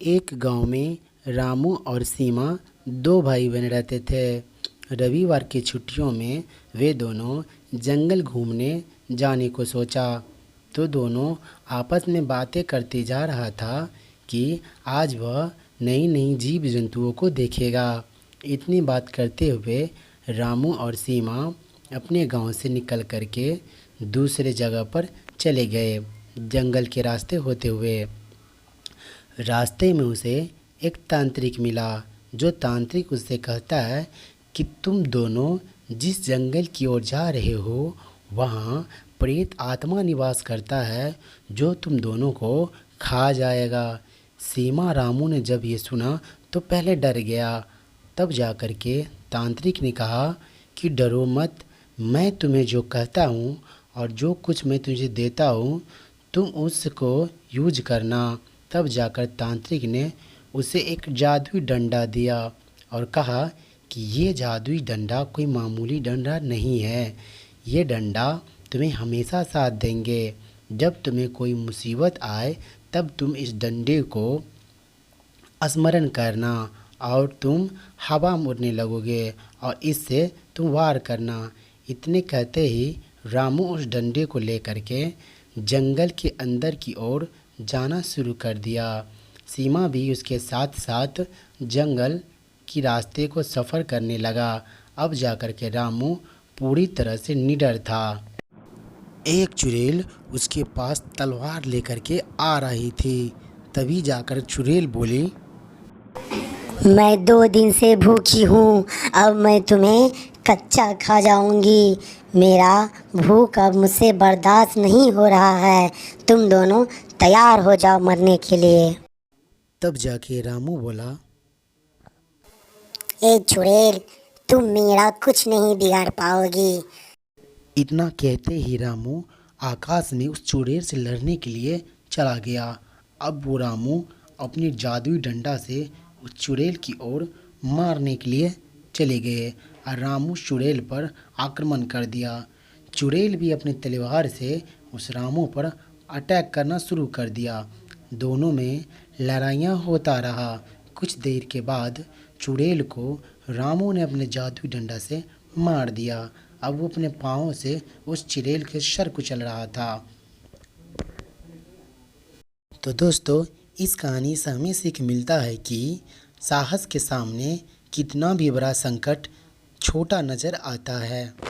एक गांव में रामू और सीमा दो भाई बहन रहते थे। रविवार की छुट्टियों में वे दोनों जंगल घूमने जाने को सोचा। तो दोनों आपस में बातें करते जा रहा था कि आज वह नई नई जीव जंतुओं को देखेगा। इतनी बात करते हुए रामू और सीमा अपने गांव से निकल करके दूसरे जगह पर चले गए, जंगल के रास्ते होते हुए। रास्ते में उसे एक तांत्रिक मिला, जो तांत्रिक उससे कहता है कि तुम दोनों जिस जंगल की ओर जा रहे हो वहाँ प्रेत आत्मा निवास करता है, जो तुम दोनों को खा जाएगा। सीमा रामू ने जब ये सुना तो पहले डर गया। तब जा कर के तांत्रिक ने कहा कि डरो मत, मैं तुम्हें जो कहता हूँ और जो कुछ मैं तुझे देता हूँ तुम उसको यूज करना। तब जाकर तांत्रिक ने उसे एक जादुई डंडा दिया और कहा कि ये जादुई डंडा कोई मामूली डंडा नहीं है। ये डंडा तुम्हें हमेशा साथ देंगे। जब तुम्हें कोई मुसीबत आए तब तुम इस डंडे को स्मरण करना और तुम हवा में उड़ने लगोगे और इससे तुम वार करना। इतने कहते ही रामू उस डंडे को लेकर के जंगल के अंदर की ओर जाना शुरू कर दिया। सीमा भी उसके साथ साथ जंगल की रास्ते को सफ़र करने लगा। अब जाकर के रामू पूरी तरह से निडर था। एक चुड़ैल उसके पास तलवार लेकर के आ रही थी। तभी जाकर चुड़ैल बोली, मैं 2 दिन से भूखी हूँ, अब मैं तुम्हें कच्चा खा जाऊंगी। मेरा भूख अब मुझसे बर्दाश्त नहीं हो रहा है। तुम दोनों तैयार हो जाओ मरने के लिए। तब जाके रामू बोला, ए चुड़ैल, तुम मेरा कुछ नहीं बिगाड़ पाओगी। इतना कहते ही रामू आकाश में उस चुड़ैल से लड़ने के लिए चला गया। अब वो रामू अपनी जादुई डंडा से उस चुड़ैल की ओर मारने के लिए चले गए और रामू चुड़ैल पर आक्रमण कर दिया। चुड़ैल भी अपनी तलवार से उस रामू पर अटैक करना शुरू कर दिया। दोनों में लड़ाइयाँ होता रहा। कुछ देर के बाद चुड़ैल को रामू ने अपने जादुई डंडा से मार दिया। अब वो अपने पाँव से उस चुड़ैल के सर कुचल रहा था। तो दोस्तों, इस कहानी से हमें सीख मिलता है कि साहस के सामने कितना भी बड़ा संकट छोटा नज़र आता है।